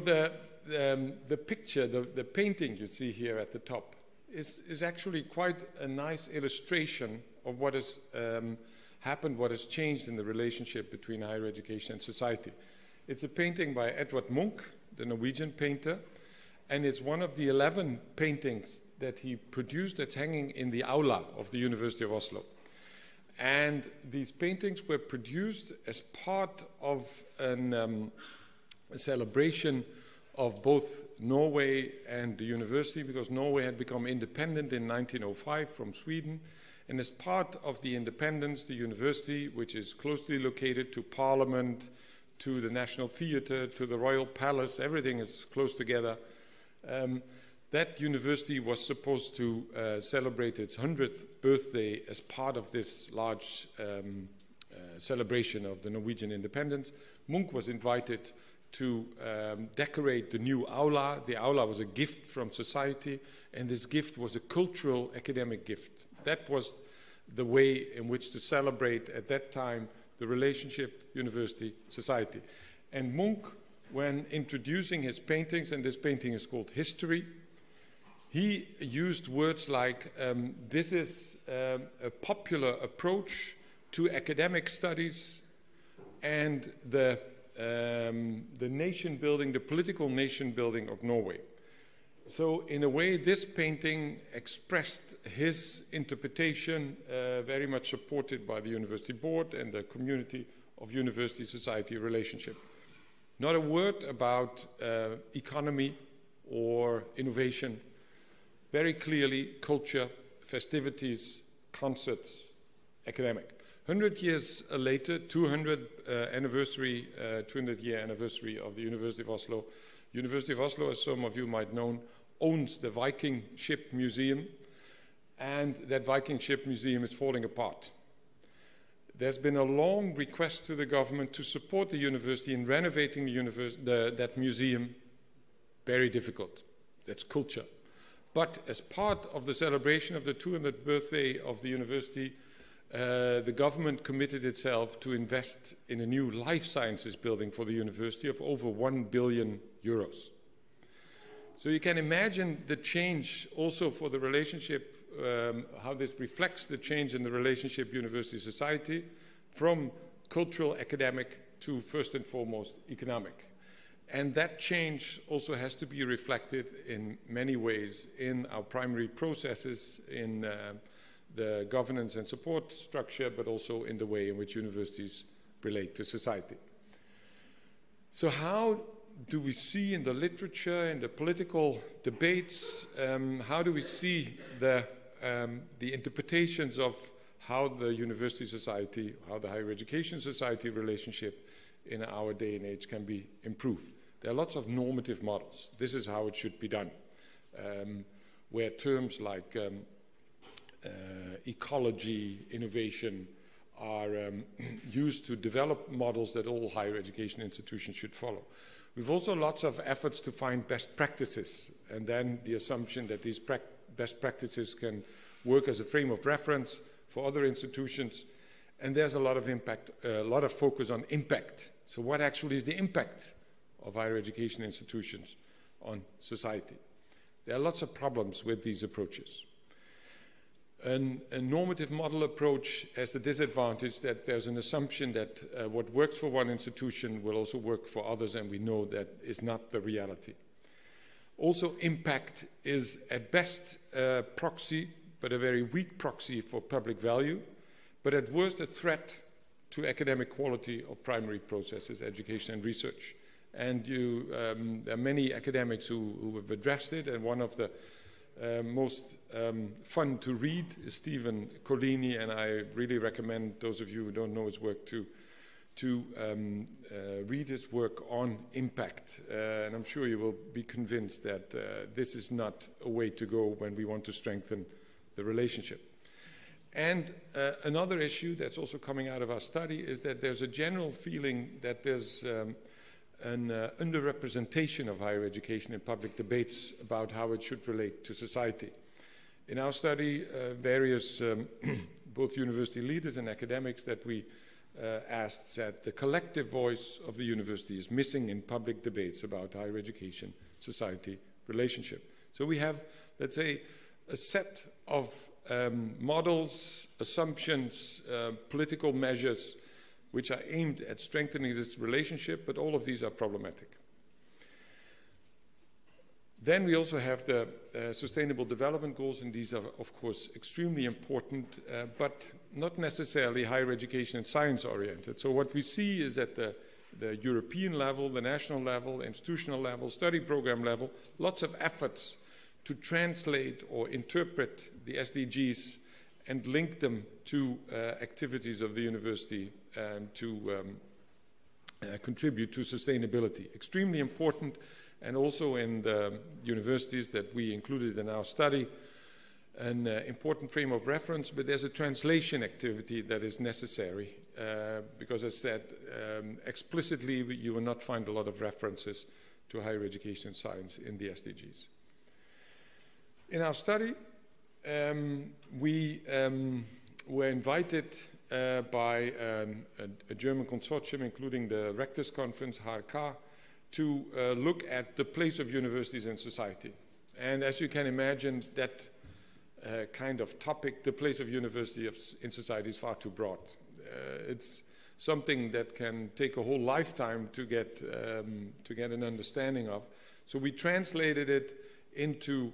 the picture, the painting you see here at the top is actually quite a nice illustration of what has happened, what has changed in the relationship between higher education and society. It's a painting by Edvard Munch, the Norwegian painter, and it's one of the 11 paintings that he produced that's hanging in the aula of the University of Oslo. And these paintings were produced as part of a celebration of both Norway and the university, because Norway had become independent in 1905 from Sweden. And as part of the independence, the university, which is closely located to Parliament, to the National Theatre, to the Royal Palace, everything is close together. That university was supposed to celebrate its 100th birthday as part of this large celebration of the Norwegian independence. Munch was invited to decorate the new aula. The aula was a gift from society, and this gift was a cultural academic gift. That was the way in which to celebrate at that time the relationship university-society. And Munch, when introducing his paintings, and this painting is called History, he used words like, this is a popular approach to academic studies and the nation building, the political nation building of Norway. So in a way, this painting expressed his interpretation, very much supported by the university board and the community of university-society relationship. Not a word about economy or innovation. Very clearly, culture, festivities, concerts, academic. 100 years later, 200-year anniversary of the University of Oslo. University of Oslo, as some of you might know, owns the Viking Ship Museum, and that Viking Ship Museum is falling apart. There's been a long request to the government to support the university in renovating that museum. Very difficult. That's culture. But as part of the celebration of the 200th birthday of the university, the government committed itself to invest in a new life sciences building for the university of over 1 billion euros. So you can imagine the change also for the relationship, how this reflects the change in the relationship university-society from cultural, academic to first and foremost economic. And that change also has to be reflected in many ways in our primary processes, in the governance and support structure, but also in the way in which universities relate to society. So how do we see in the literature, in the political debates, how do we see the interpretations of how the university society, how the higher education society relationship in our day and age can be improved? There are lots of normative models. This is how it should be done, where terms like ecology, innovation are used to develop models that all higher education institutions should follow. We've also lots of efforts to find best practices, and then the assumption that these best practices can work as a frame of reference for other institutions. And there's a lot of impact, a lot of focus on impact. So what actually is the impact of higher education institutions on society? There are lots of problems with these approaches. A normative model approach has the disadvantage that there's an assumption that what works for one institution will also work for others, and we know that is not the reality. Also, impact is at best a proxy, but a very weak proxy for public value, but at worst a threat to academic quality of primary processes, education and research. And there are many academics who have addressed it, and one of the most fun to read is Stephen Collini, and I really recommend those of you who don't know his work to read his work on impact. And I'm sure you will be convinced that this is not a way to go when we want to strengthen the relationship. And another issue that's also coming out of our study is that there's a general feeling that there's an underrepresentation of higher education in public debates about how it should relate to society. In our study, various both university leaders and academics that we asked that the collective voice of the university is missing in public debates about higher education, society, relationship. So we have, let's say, a set of models, assumptions, political measures which are aimed at strengthening this relationship, but all of these are problematic. Then we also have the Sustainable Development Goals, and these are, of course, extremely important, but not necessarily higher education and science-oriented. So what we see is that the European level, the national level, institutional level, study program level, lots of efforts to translate or interpret the SDGs and link them to activities of the university and to contribute to sustainability. Extremely important, and also in the universities that we included in our study, an important frame of reference, but there's a translation activity that is necessary because, as I said, explicitly you will not find a lot of references to higher education and science in the SDGs. In our study, we were invited by a German consortium, including the Rectors Conference, HRK, to look at the place of universities in society. And as you can imagine, that kind of topic, the place of university in society, is far too broad. It's something that can take a whole lifetime to get an understanding of. So we translated it into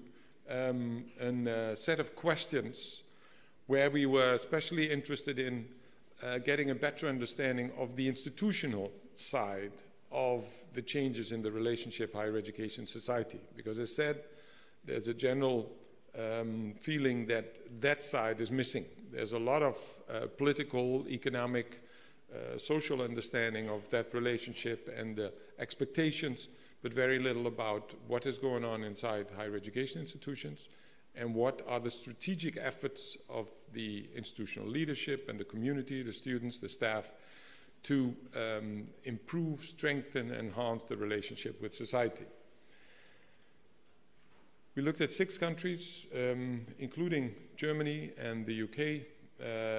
a set of questions where we were especially interested in getting a better understanding of the institutional side of the changes in the relationship higher education society. Because as I said, there's a general feeling that that side is missing. There's a lot of political, economic, social understanding of that relationship and the expectations, but very little about what is going on inside higher education institutions and what are the strategic efforts of the institutional leadership and the community, the students, the staff, to improve, strengthen, enhance the relationship with society. We looked at 6 countries, including Germany and the UK,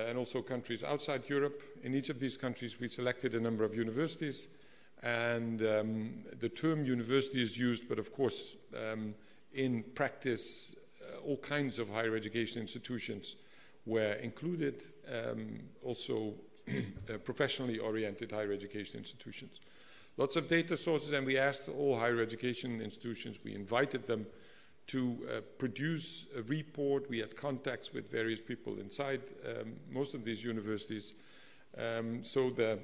and also countries outside Europe. In each of these countries, we selected a number of universities, and the term university is used, but of course, in practice, all kinds of higher education institutions were included, also professionally oriented higher education institutions. Lots of data sources, and we asked all higher education institutions, we invited them to produce a report. We had contacts with various people inside most of these universities. So the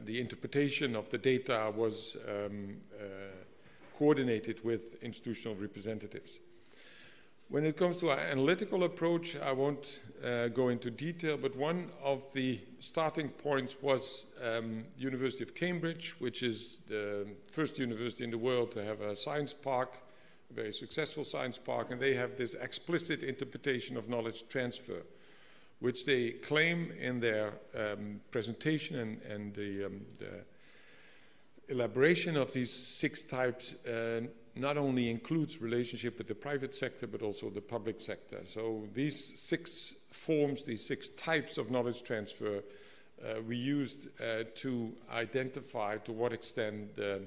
interpretation of the data was coordinated with institutional representatives. When it comes to our analytical approach, I won't go into detail, but one of the starting points was University of Cambridge, which is the first university in the world to have a science park, a very successful science park, and they have this explicit interpretation of knowledge transfer, which they claim in their presentation and the elaboration of these 6 types not only includes relationship with the private sector, but also the public sector. So these 6 forms, these 6 types of knowledge transfer, we used to identify to what extent the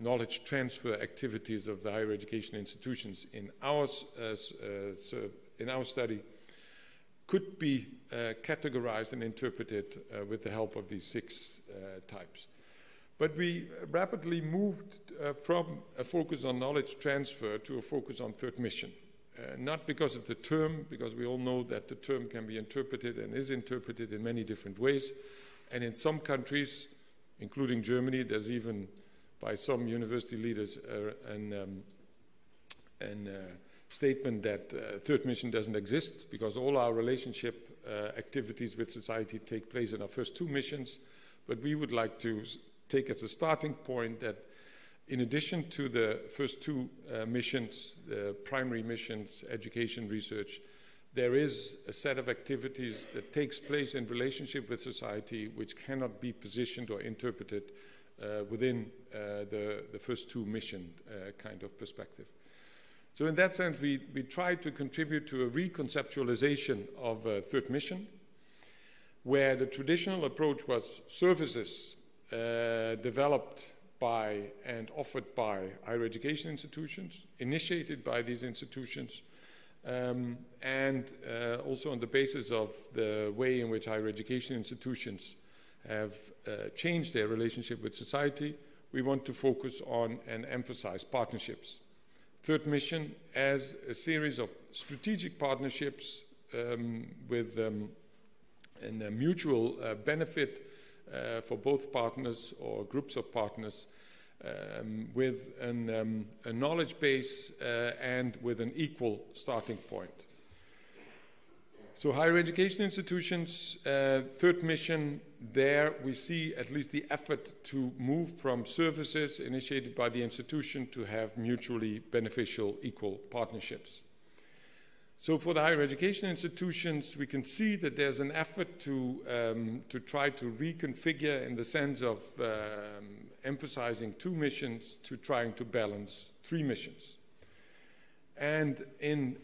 knowledge transfer activities of the higher education institutions in our study could be categorized and interpreted with the help of these 6 types. But we rapidly moved from a focus on knowledge transfer to a focus on third mission. Not because of the term, because we all know that the term can be interpreted and is interpreted in many different ways. And in some countries, including Germany, there's even by some university leaders statement that third mission doesn't exist because all our relationship activities with society take place in our first 2 missions. But we would like to take as a starting point that in addition to the first 2 missions, the primary missions, education, research, there is a set of activities that takes place in relationship with society which cannot be positioned or interpreted within the first 2 mission kind of perspective. So in that sense, we tried to contribute to a reconceptualization of third mission, where the traditional approach was services developed by and offered by higher education institutions, initiated by these institutions, and also on the basis of the way in which higher education institutions have changed their relationship with society, we want to focus on and emphasize partnerships. Third mission as a series of strategic partnerships with and a mutual benefit for both partners or groups of partners, with a knowledge base and with an equal starting point. So higher education institutions, third mission, there we see at least the effort to move from services initiated by the institution to have mutually beneficial equal partnerships. So for the higher education institutions, we can see that there's an effort to try to reconfigure in the sense of emphasizing two missions to trying to balance three missions. And in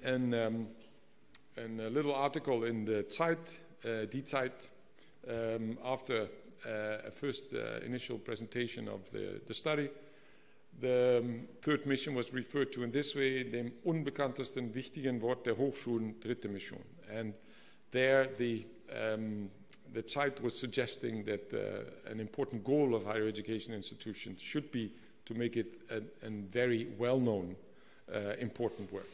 a little article in the Zeit, Die Zeit, after a first initial presentation of the study, the third mission was referred to in this way, dem unbekanntesten wichtigen Wort der Hochschulen, dritte Mission. And there the Zeit was suggesting that an important goal of higher education institutions should be to make it a very well-known, important word.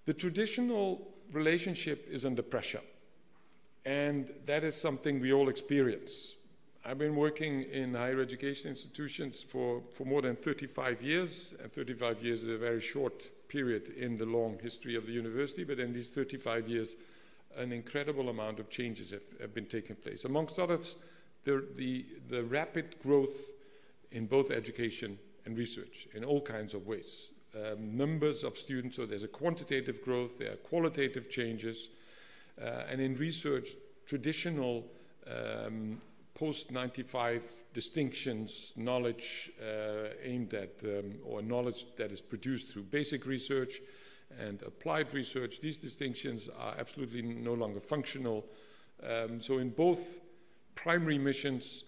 The traditional relationship is under pressure, and that is something we all experience. I've been working in higher education institutions for more than 35 years, and 35 years is a very short period in the long history of the university, but in these 35 years, an incredible amount of changes have been taking place. Amongst others, the rapid growth in both education and research in all kinds of ways. Numbers of students, so there's a quantitative growth, there are qualitative changes, and in research, traditional post-95 distinctions, knowledge aimed at, or knowledge that is produced through basic research and applied research, these distinctions are absolutely no longer functional. So in both primary missions,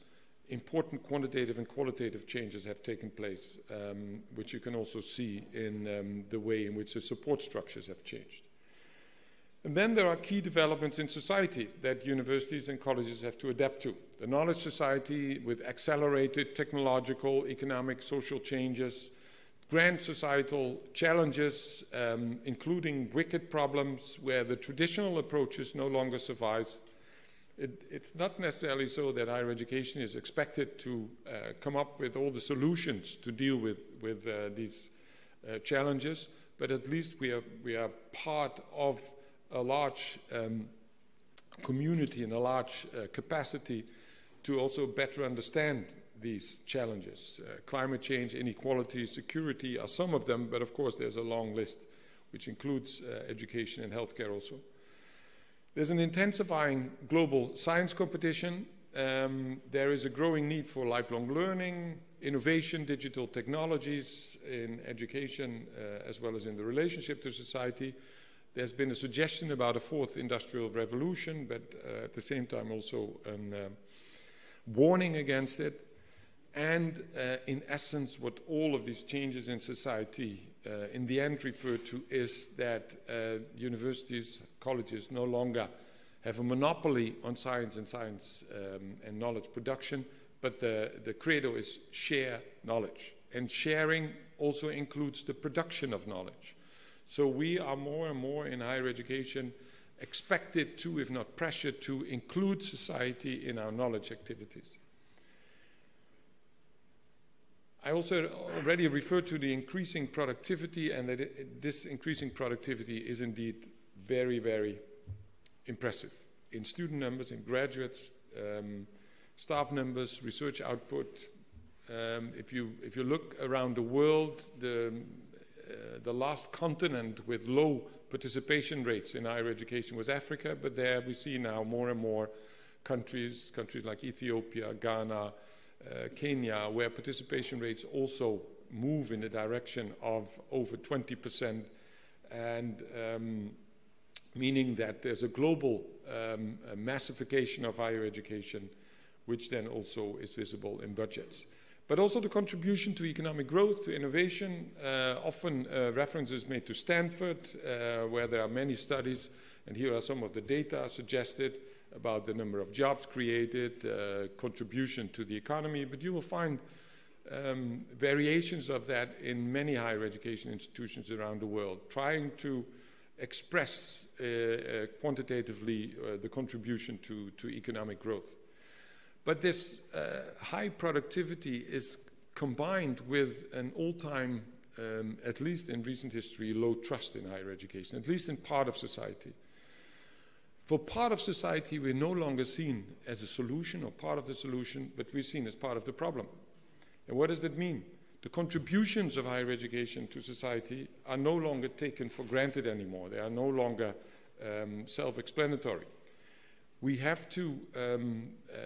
important quantitative and qualitative changes have taken place, which you can also see in the way in which the support structures have changed. And then there are key developments in society that universities and colleges have to adapt to. The knowledge society with accelerated technological, economic, social changes, grand societal challenges, including wicked problems where the traditional approaches no longer suffice. It's not necessarily so that higher education is expected to come up with all the solutions to deal with these challenges, but at least we are part of a large community and a large capacity to also better understand these challenges. Climate change, inequality, security are some of them, but of course there's a long list which includes education and healthcare also. There's an intensifying global science competition. There is a growing need for lifelong learning, innovation, digital technologies in education as well as in the relationship to society. There's been a suggestion about a fourth industrial revolution, but at the same time also a warning against it. And in essence, what all of these changes in society in the end refer to is that universities, colleges no longer have a monopoly on science and knowledge production, but the credo is share knowledge. And sharing also includes the production of knowledge. So we are more and more in higher education expected to, if not pressured to, include society in our knowledge activities. I also already referred to the increasing productivity, and that this increasing productivity is indeed very, very impressive in student numbers, in graduates, staff numbers, research output. If you look around the world, the last continent with low participation rates in higher education was Africa, but there we see now more and more countries like Ethiopia, Ghana, Kenya, where participation rates also move in the direction of over 20%, and meaning that there's a global massification of higher education, which then also is visible in budgets. But also the contribution to economic growth, to innovation, often references made to Stanford, where there are many studies, and here are some of the data suggested about the number of jobs created, contribution to the economy, but you will find variations of that in many higher education institutions around the world, trying to express quantitatively the contribution to economic growth. But this high productivity is combined with an all-time, at least in recent history, low trust in higher education, at least in part of society. For part of society, we're no longer seen as a solution or part of the solution, but we're seen as part of the problem. And what does that mean? The contributions of higher education to society are no longer taken for granted anymore. They are no longer self-explanatory. We have to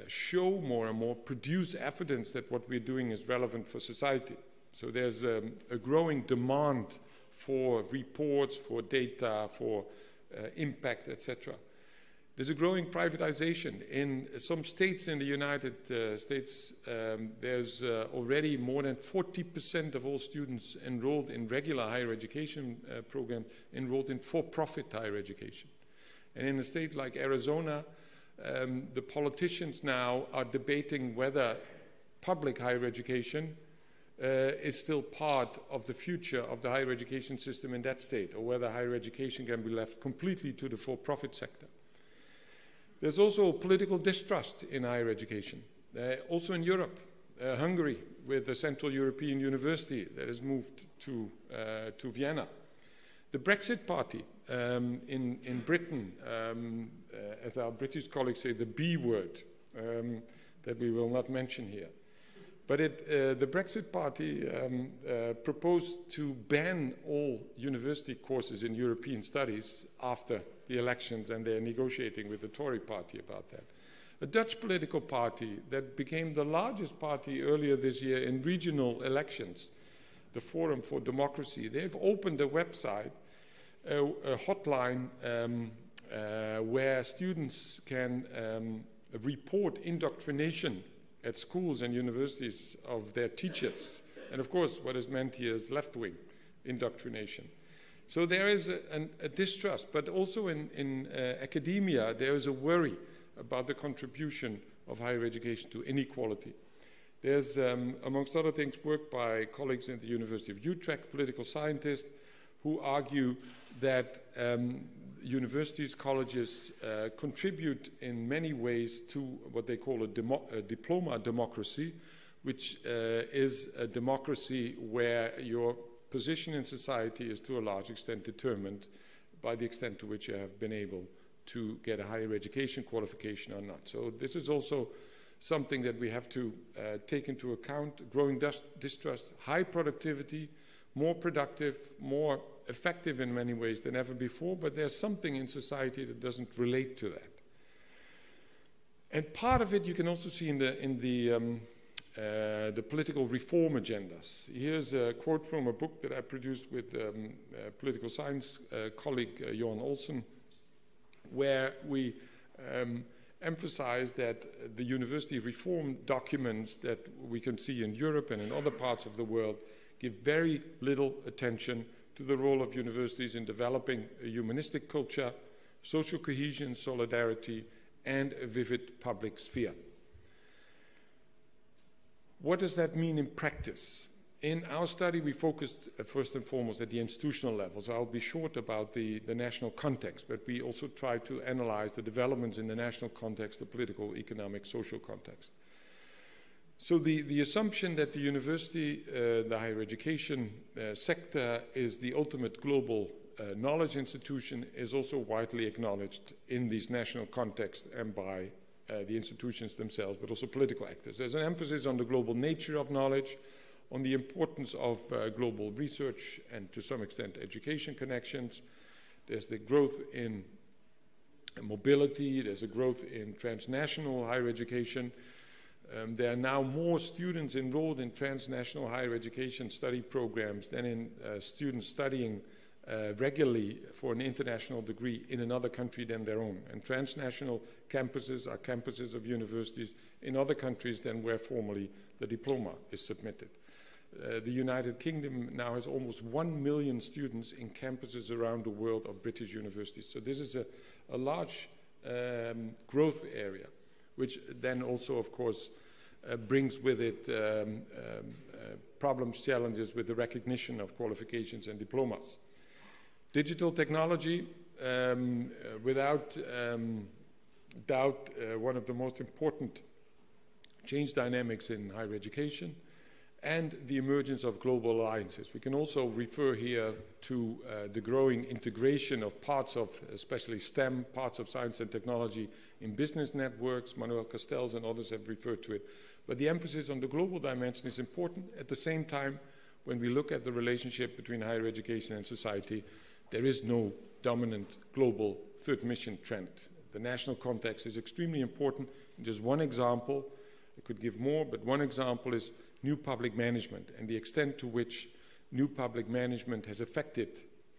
show more and more, produce evidence that what we're doing is relevant for society. So there's a growing demand for reports, for data, for impact, etc. There's a growing privatization. In some states in the United States, there's already more than 40% of all students enrolled in regular higher education programs enrolled in for-profit higher education. And in a state like Arizona, the politicians now are debating whether public higher education is still part of the future of the higher education system in that state, or whether higher education can be left completely to the for-profit sector. There's also political distrust in higher education. Also in Europe, Hungary, with a Central European University that has moved to Vienna. The Brexit Party in Britain, as our British colleagues say, the B word, that we will not mention here. But the Brexit Party proposed to ban all university courses in European studies after the elections, and they're negotiating with the Tory party about that. A Dutch political party that became the largest party earlier this year in regional elections, the Forum for Democracy, they've opened a website, a hotline where students can report indoctrination at schools and universities of their teachers. And of course, what is meant here is left-wing indoctrination. So there is a distrust, but also in academia, there is a worry about the contribution of higher education to inequality. There's, amongst other things, work by colleagues at the University of Utrecht, political scientists, who argue that universities, colleges contribute in many ways to what they call a diploma democracy, which is a democracy where your position in society is to a large extent determined by the extent to which you have been able to get a higher education qualification or not. So this is also something that we have to take into account: growing distrust, high productivity, more productive, more effective in many ways than ever before, but there's something in society that doesn't relate to that. And part of it you can also see in the political reform agendas. Here's a quote from a book that I produced with political science colleague Johan Olsen, where we emphasize that the university reform documents that we can see in Europe and in other parts of the world give very little attention to the role of universities in developing a humanistic culture, social cohesion, solidarity, and a vivid public sphere. What does that mean in practice? In our study, we focused first and foremost at the institutional level, so I'll be short about the national context, but we also tried to analyze the developments in the national context, the political, economic, social context. So the assumption that the university, the higher education sector is the ultimate global knowledge institution is also widely acknowledged in these national contexts and by the institutions themselves, but also political actors. There's an emphasis on the global nature of knowledge, on the importance of global research and to some extent education connections. There's the growth in mobility, there's a growth in transnational higher education. There are now more students enrolled in transnational higher education study programs than in students studying regularly for an international degree in another country than their own. And transnational campuses are campuses of universities in other countries than where formally the diploma is submitted. The United Kingdom now has almost 1 million students in campuses around the world of British universities. So this is a large growth area, which then also, of course, brings with it problems, challenges with the recognition of qualifications and diplomas. Digital technology, without doubt, one of the most important change dynamics in higher education, and the emergence of global alliances. We can also refer here to the growing integration of parts of, especially STEM, parts of science and technology in business networks. Manuel Castells and others have referred to it. But the emphasis on the global dimension is important. At the same time, when we look at the relationship between higher education and society, there is no dominant global third mission trend. The national context is extremely important. Just one example, I could give more, but one example is new public management and the extent to which new public management has affected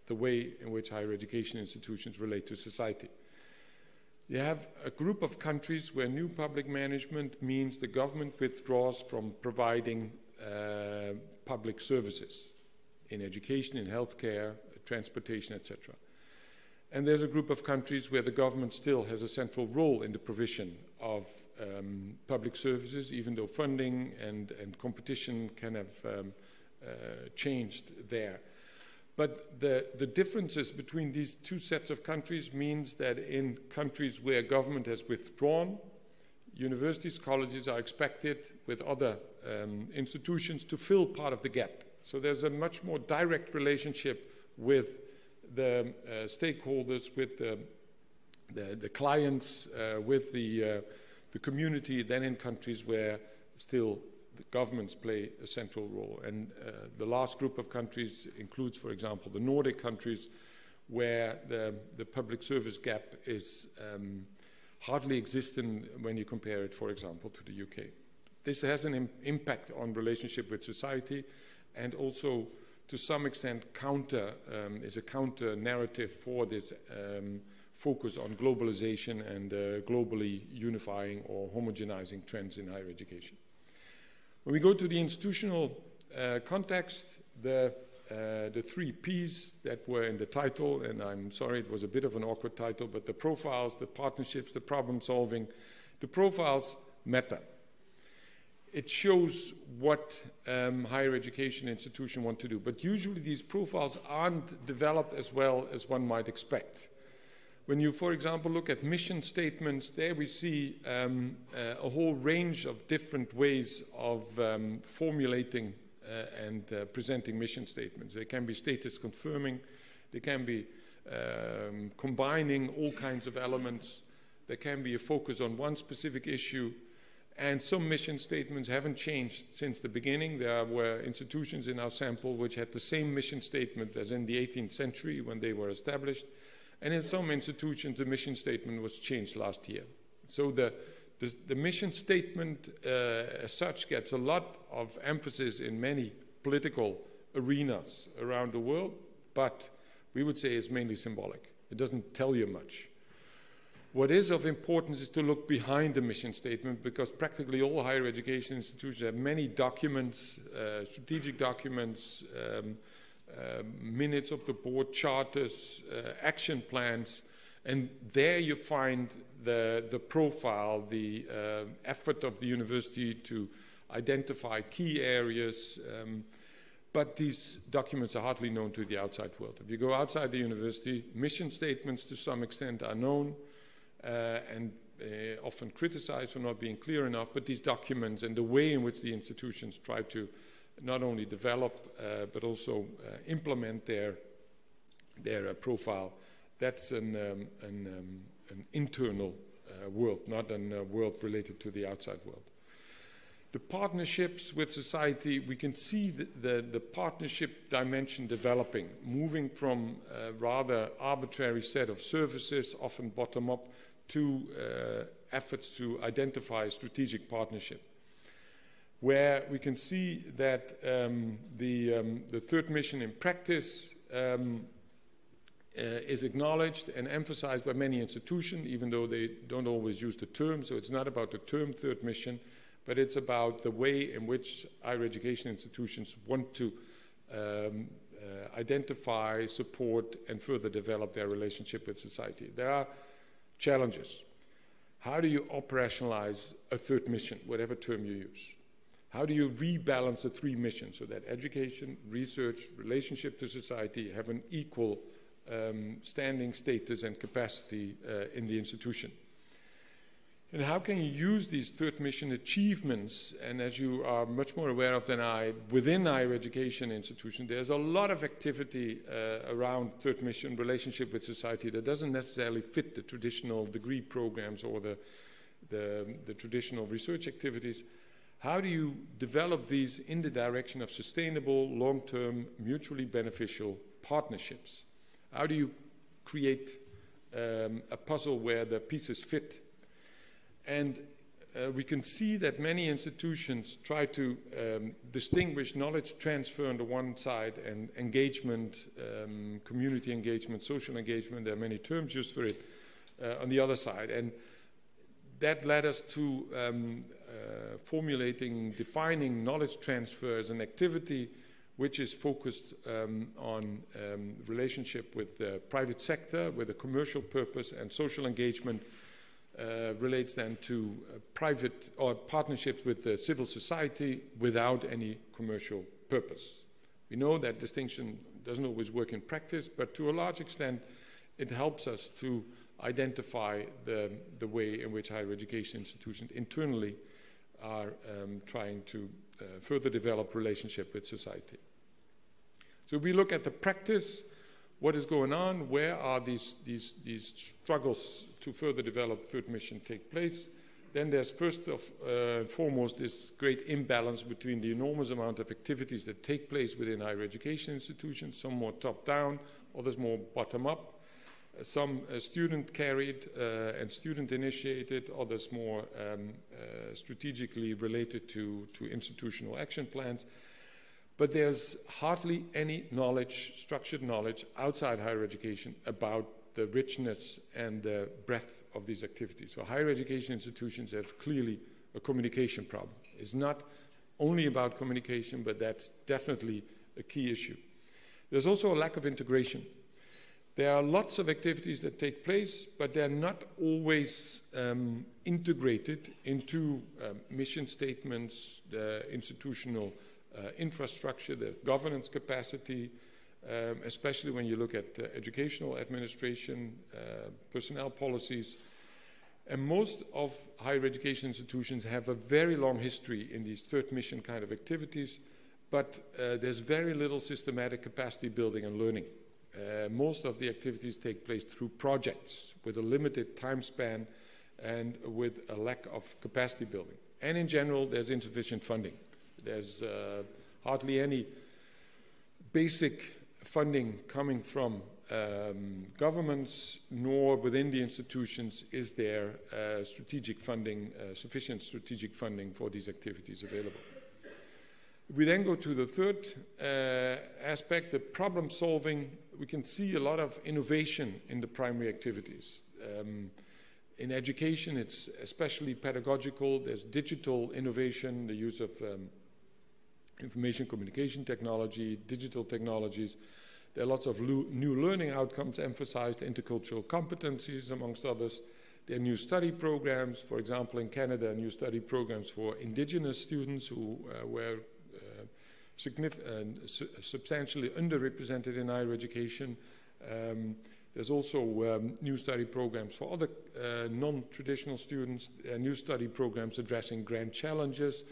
the way in which higher education institutions relate to society. You have a group of countries where new public management means the government withdraws from providing public services in education, in healthcare, transportation, etc. And there's a group of countries where the government still has a central role in the provision of public services, even though funding and competition can have changed there. But the differences between these two sets of countries means that in countries where government has withdrawn, universities, colleges are expected with other institutions to fill part of the gap. So there's a much more direct relationship with the stakeholders, with the clients, with the community than in countries where still the governments play a central role. And the last group of countries includes, for example, the Nordic countries, where the public service gap is hardly existent when you compare it, for example, to the UK. This has an impact on relationship with society, and also to some extent is a counter narrative for this focus on globalization and globally unifying or homogenizing trends in higher education. When we go to the institutional context, the 3 Ps that were in the title, and I'm sorry it was a bit of an awkward title, but the profiles, the partnerships, the problem solving, the profiles matter. It shows what higher education institutions want to do. But usually these profiles aren't developed as well as one might expect. When you, for example, look at mission statements, there we see a whole range of different ways of formulating and presenting mission statements. They can be status confirming, they can be combining all kinds of elements, there can be a focus on one specific issue. And some mission statements haven't changed since the beginning. There were institutions in our sample which had the same mission statement as in the 18th century when they were established. And in some institutions, the mission statement was changed last year. So the mission statement as such gets a lot of emphasis in many political arenas around the world, but we would say it's mainly symbolic. It doesn't tell you much. What is of importance is to look behind the mission statement, because practically all higher education institutions have many documents, strategic documents, minutes of the board, charters, action plans, and there you find the profile, the effort of the university to identify key areas, but these documents are hardly known to the outside world. If you go outside the university, mission statements to some extent are known, and often criticized for not being clear enough, but these documents and the way in which the institutions try to not only develop but also implement their profile, that's an internal world, not a world related to the outside world. The partnerships with society, we can see the partnership dimension developing, moving from a rather arbitrary set of services, often bottom-up, to efforts to identify strategic partnership. where we can see that the third mission in practice is acknowledged and emphasized by many institutions, even though they don't always use the term. So it's not about the term third mission, but it's about the way in which higher education institutions want to identify, support, and further develop their relationship with society. There are challenges. How do you operationalize a third mission, whatever term you use? How do you rebalance the three missions so that education, research, relationship to society have an equal standing, status, and capacity in the institution? And how can you use these third mission achievements, and as you are much more aware of than I, within higher education institutions, there's a lot of activity around third mission relationship with society that doesn't necessarily fit the traditional degree programs or the traditional research activities. How do you develop these in the direction of sustainable, long-term, mutually beneficial partnerships? How do you create a puzzle where the pieces fit? And we can see that many institutions try to distinguish knowledge transfer on the one side and engagement, community engagement, social engagement, there are many terms used for it, on the other side. And that led us to defining knowledge transfer as an activity which is focused on relationship with the private sector, with a commercial purpose, and social engagement relates then to private or partnerships with the civil society without any commercial purpose. We know that distinction doesn't always work in practice, but to a large extent it helps us to identify the way in which higher education institutions internally are trying to further develop relationship with society. So we look at the practice, what is going on, where are these struggles to further develop third mission take place. Then there's first and foremost this great imbalance between the enormous amount of activities that take place within higher education institutions, some more top-down, others more bottom-up, some student-carried and student-initiated, others more strategically related to institutional action plans. But there's hardly any knowledge, structured knowledge, outside higher education about the richness and the breadth of these activities. So higher education institutions have clearly a communication problem. It's not only about communication, but that's definitely a key issue. There's also a lack of integration. There are lots of activities that take place, but they're not always integrated into mission statements, the institutional infrastructure, the governance capacity, especially when you look at educational administration, personnel policies. And most of higher education institutions have a very long history in these third mission kind of activities, but there's very little systematic capacity building and learning. Most of the activities take place through projects with a limited time span and with a lack of capacity building. And in general, there's insufficient funding. There's hardly any basic funding coming from governments, nor within the institutions is there strategic funding, sufficient strategic funding for these activities available. If we then go to the third aspect, the problem solving, we can see a lot of innovation in the primary activities. In education, it's especially pedagogical. There's digital innovation, the use of information communication technology, digital technologies. There are lots of new learning outcomes emphasized, intercultural competencies, amongst others. There are new study programs, for example, in Canada, new study programs for indigenous students who were substantially underrepresented in higher education. There's also new study programs for other non-traditional students, new study programs addressing grand challenges,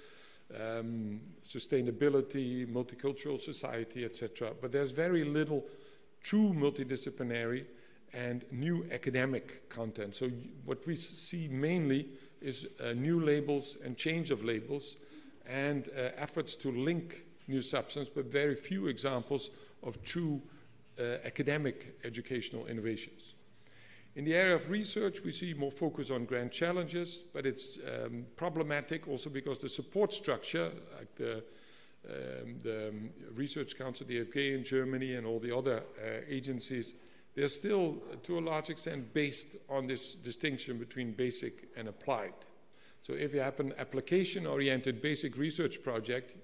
sustainability, multicultural society, etc. But there's very little true multidisciplinary and new academic content. So what we see mainly is new labels and change of labels and efforts to link new substance, but very few examples of true academic educational innovations. In the area of research, we see more focus on grand challenges, but it's problematic also because the support structure, like the Research Council, the DFG in Germany, and all the other agencies, they're still, to a large extent, based on this distinction between basic and applied. So if you have an application-oriented basic research project,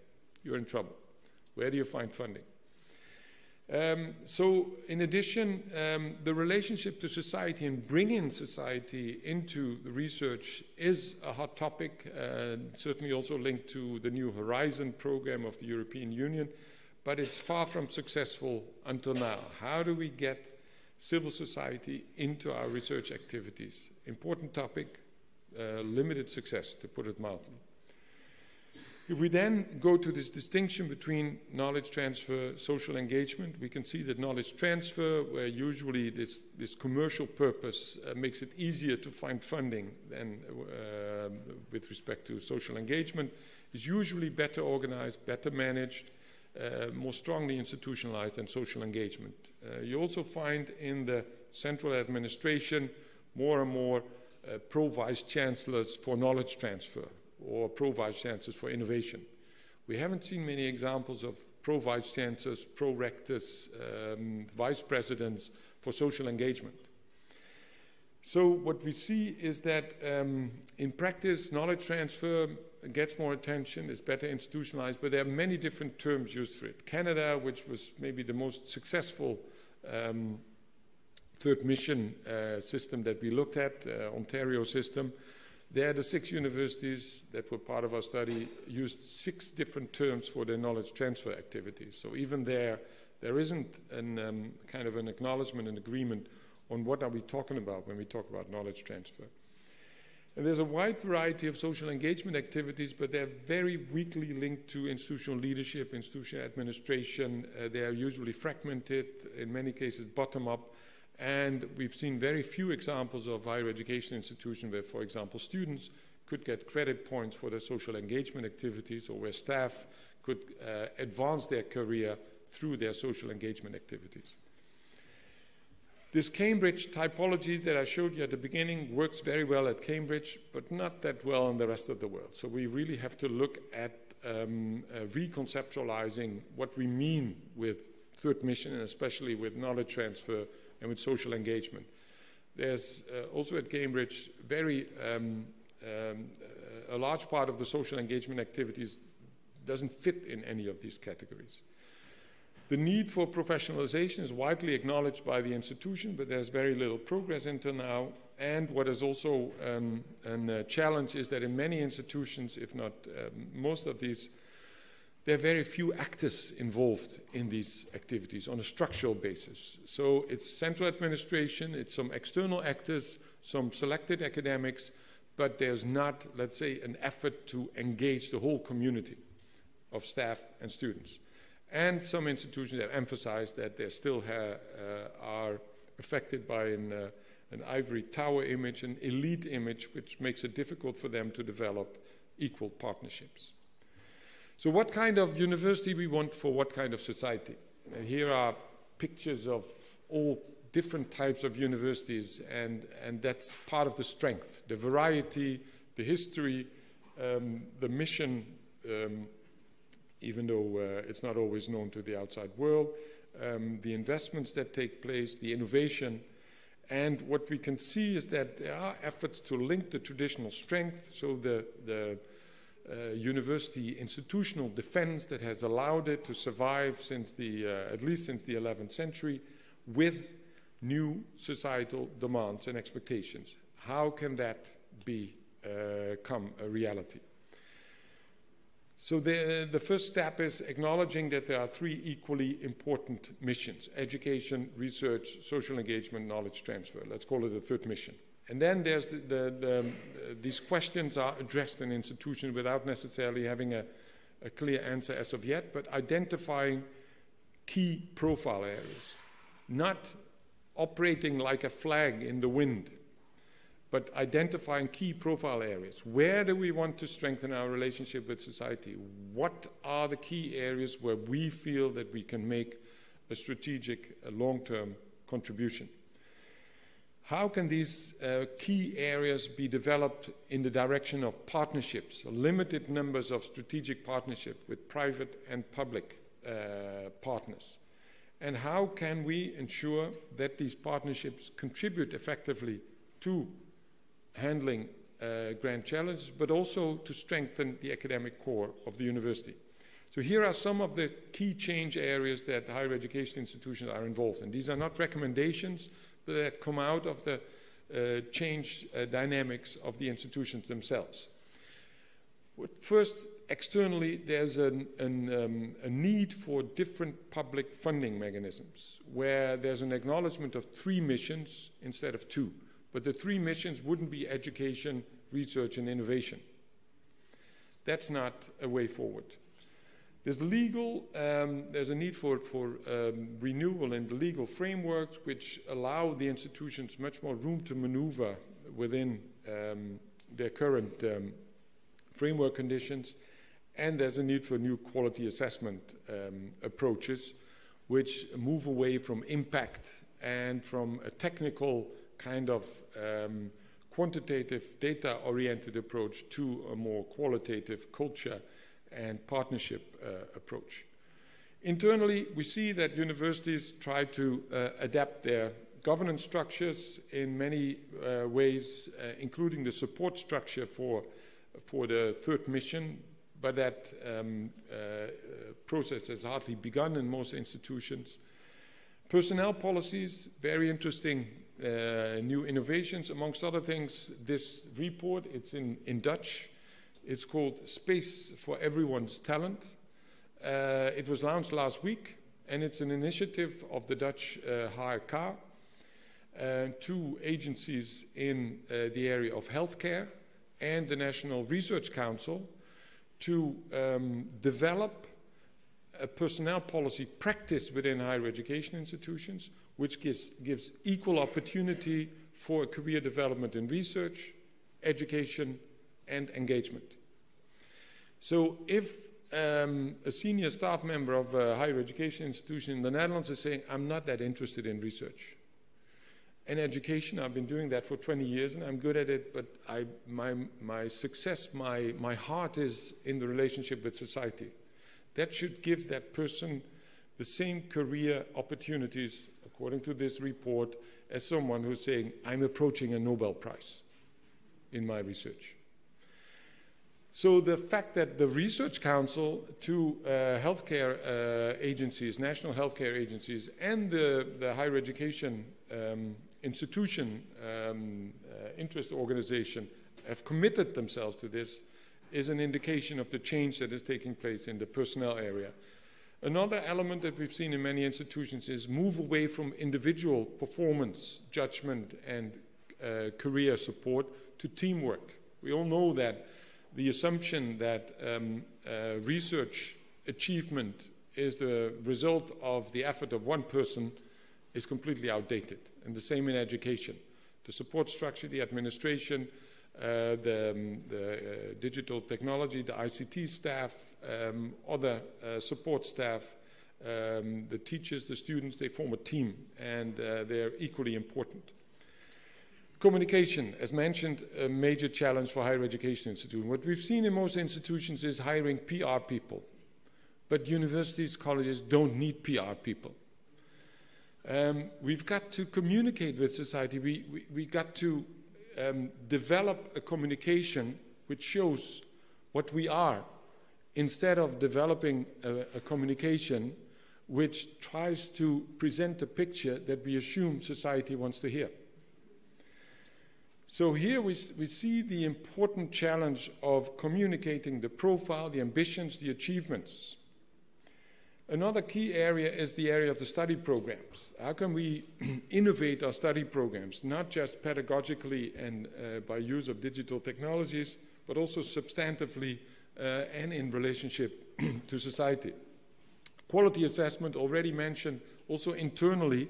you're in trouble. Where do you find funding? So in addition, the relationship to society and bringing society into the research is a hot topic, certainly also linked to the New Horizon program of the European Union, but it's far from successful until now. How do we get civil society into our research activities? Important topic, limited success, to put it mildly. If we then go to this distinction between knowledge transfer, social engagement, we can see that knowledge transfer, where usually this commercial purpose makes it easier to find funding than with respect to social engagement, is usually better organized, better managed, more strongly institutionalized than social engagement. You also find in the central administration more and more pro-vice chancellors for knowledge transfer, or pro-vice chancellors for innovation. We haven't seen many examples of pro-vice chancellors, pro-rectors, vice presidents for social engagement. So what we see is that in practice, knowledge transfer gets more attention, is better institutionalized, but there are many different terms used for it. Canada, which was maybe the most successful third mission system that we looked at, Ontario system, there, the 6 universities that were part of our study used 6 different terms for their knowledge transfer activities. So even there isn't an kind of an acknowledgement and agreement on what are we talking about when we talk about knowledge transfer. And there's a wide variety of social engagement activities, but they're very weakly linked to institutional leadership, institutional administration. They are usually fragmented, in many cases bottom-up. And we've seen very few examples of higher education institutions where, for example, students could get credit points for their social engagement activities, or where staff could advance their career through their social engagement activities. This Cambridge typology that I showed you at the beginning works very well at Cambridge, but not that well in the rest of the world. So we really have to look at reconceptualizing what we mean with third mission, and especially with knowledge transfer and with social engagement. There's also at Cambridge a large part of the social engagement activities doesn't fit in any of these categories. The need for professionalization is widely acknowledged by the institution, but there's very little progress until now. And what is also a challenge is that in many institutions, if not most of these, there are very few actors involved in these activities on a structural basis. So it's central administration, it's some external actors, some selected academics, but there's not, let's say, an effort to engage the whole community of staff and students. And some institutions have emphasized that they still are affected by an ivory tower image, an elite image, which makes it difficult for them to develop equal partnerships. So what kind of university we want for what kind of society? Here are pictures of all different types of universities, and that's part of the strength, the variety, the history, the mission, even though it's not always known to the outside world, the investments that take place, the innovation. And what we can see is that there are efforts to link the traditional strength, so the university institutional defense that has allowed it to survive since at least since the 11th century, with new societal demands and expectations. How can that become a reality? So the first step is acknowledging that there are 3 equally important missions: education, research, social engagement, knowledge transfer. Let's call it the third mission. And then there's these questions are addressed in institutions without necessarily having a clear answer as of yet, but identifying key profile areas, not operating like a flag in the wind, but identifying key profile areas. Where do we want to strengthen our relationship with society? What are the key areas where we feel that we can make a strategic, long-term contribution? How can these key areas be developed in the direction of partnerships, limited numbers of strategic partnership with private and public partners? And how can we ensure that these partnerships contribute effectively to handling grand challenges, but also to strengthen the academic core of the university? So here are some of the key change areas that higher education institutions are involved in. These are not recommendations, but that come out of the change dynamics of the institutions themselves. First, externally, there's a need for different public funding mechanisms, where there's an acknowledgement of 3 missions instead of 2. But the 3 missions wouldn't be education, research, and innovation. That's not a way forward. There's a need for renewal in the legal frameworks, which allow the institutions much more room to maneuver within their current framework conditions. And there's a need for new quality assessment approaches, which move away from impact and from a technical kind of quantitative, data-oriented approach to a more qualitative culture and partnership approach. Internally, we see that universities try to adapt their governance structures in many ways, including the support structure for the 3rd mission, but that process has hardly begun in most institutions. Personnel policies, very interesting new innovations. Amongst other things, this report, it's in Dutch. It's called Space for Everyone's Talent. It was launched last week, and it's an initiative of the Dutch HRK, 2 agencies in the area of healthcare, and the National Research Council, to develop a personnel policy practice within higher education institutions, which gives equal opportunity for career development in research, education, and engagement. So if a senior staff member of a higher education institution in the Netherlands is saying, I'm not that interested in research and education, I've been doing that for 20 years and I'm good at it, but my success, my heart is in the relationship with society. That should give that person the same career opportunities, according to this report, as someone who's saying, I'm approaching a Nobel Prize in my research. So the fact that the Research Council, 2 healthcare agencies, national healthcare agencies, and the higher education institution interest organization have committed themselves to this is an indication of the change that is taking place in the personnel area. Another element that we've seen in many institutions is move away from individual performance, judgment, and career support to teamwork. We all know that the assumption that research achievement is the result of the effort of one person is completely outdated, and the same in education. The support structure, the administration, the digital technology, the ICT staff, other support staff, the teachers, the students, they form a team, and they're equally important. Communication, as mentioned, a major challenge for higher education institutions. What we've seen in most institutions is hiring PR people, but universities, colleges don't need PR people. We've got to communicate with society. We got to develop a communication which shows what we are, instead of developing a communication which tries to present a picture that we assume society wants to hear. So here we see the important challenge of communicating the profile, the ambitions, the achievements. Another key area is the area of the study programs. How can we innovate our study programs, not just pedagogically and by use of digital technologies, but also substantively and in relationship to society? Quality assessment, already mentioned, also internally,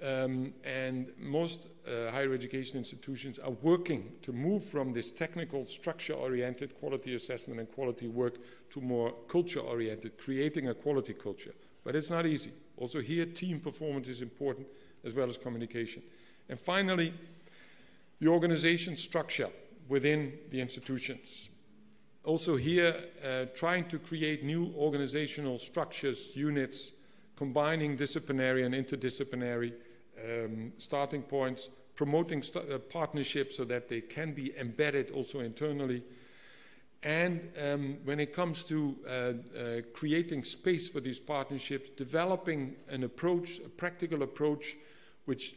and most higher education institutions are working to move from this technical, structure-oriented quality assessment and quality work to more culture-oriented, creating a quality culture. But it's not easy. Also here, team performance is important, as well as communication. And finally, the organization structure within the institutions. Also here, trying to create new organizational structures, units, combining disciplinary and interdisciplinary starting points, promoting partnerships so that they can be embedded also internally. And when it comes to creating space for these partnerships, developing an approach, a practical approach, which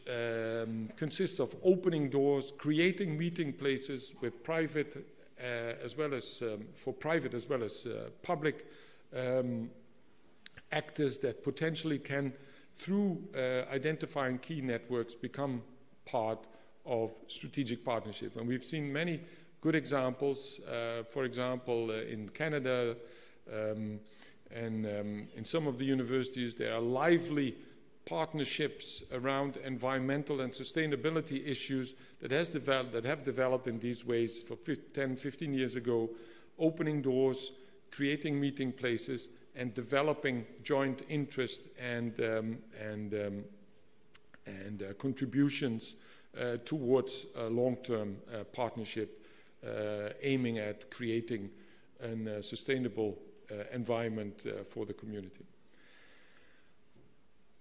consists of opening doors, creating meeting places with private as well as for private as well as public actors that potentially can, through identifying key networks, become part of strategic partnerships. And we've seen many good examples, for example, in Canada and in some of the universities, there are lively partnerships around environmental and sustainability issues that have developed in these ways for 10, 15 years ago, opening doors, creating meeting places, and developing joint interest and contributions towards a long-term partnership aiming at creating a sustainable environment for the community.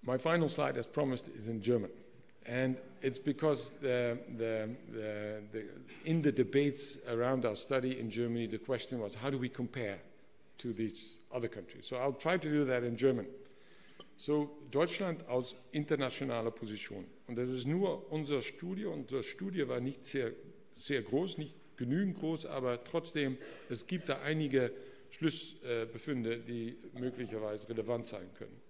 My final slide, as promised, is in German. And it's because in the debates around our study in Germany, the question was, how do we compare to these other countries? So I'll try to do that in German. So, Deutschland aus internationaler Position. Und das ist nur unsere Studie. Unsere Studie war nicht sehr, sehr groß, nicht genügend groß, aber trotzdem, es gibt da einige Schlussbefunde, die möglicherweise relevant sein können.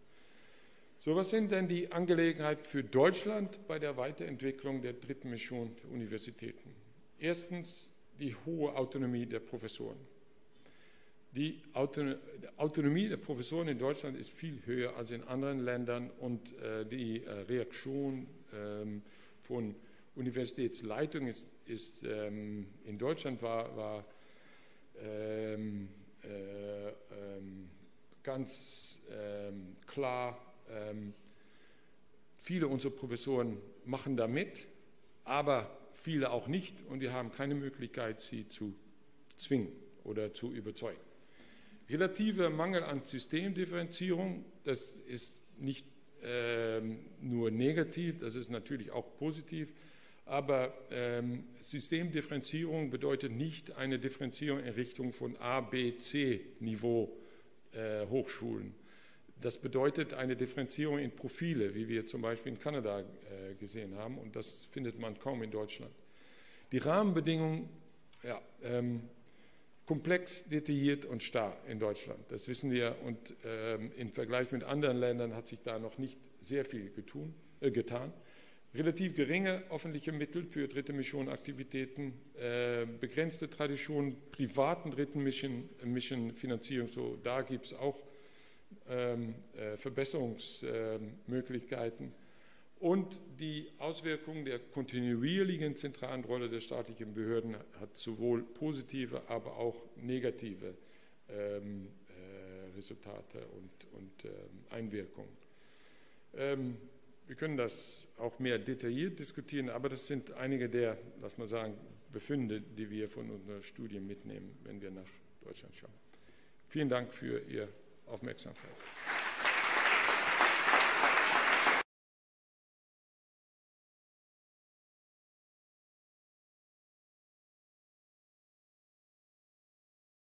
So, was sind denn die Angelegenheiten für Deutschland bei der Weiterentwicklung der dritten Mission der Universitäten? Erstens die hohe Autonomie der Professoren. Die Autonomie der Professoren in Deutschland ist viel höher als in anderen Ländern und die Reaktion von Universitätsleitung ist in Deutschland war ganz klar. Viele unserer Professoren machen da mit, aber viele auch nicht und wir haben keine Möglichkeit, sie zu zwingen oder zu überzeugen. Relativer Mangel an Systemdifferenzierung, das ist nicht nur negativ, das ist natürlich auch positiv, aber Systemdifferenzierung bedeutet nicht eine Differenzierung in Richtung von A, B, C-Niveau Hochschulen. Das bedeutet eine Differenzierung in Profile, wie wir zum Beispiel in Kanada gesehen haben, und das findet man kaum in Deutschland. Die Rahmenbedingungen, ja, komplex, detailliert und starr in Deutschland, das wissen wir, und im Vergleich mit anderen Ländern hat sich da noch nicht sehr viel getan. Relativ geringe öffentliche Mittel für dritte Mission-Aktivitäten, begrenzte Tradition privaten dritten Mission-Finanzierung, so da gibt es auch Verbesserungsmöglichkeiten und die Auswirkungen der kontinuierlichen zentralen Rolle der staatlichen Behörden hat sowohl positive, aber auch negative Resultate und Einwirkungen. Wir können das auch mehr detailliert diskutieren, aber das sind einige der, lass mal sagen, Befunde, die wir von unserer Studie mitnehmen, wenn wir nach Deutschland schauen. Vielen Dank für Ihr Aufmerksamkeit.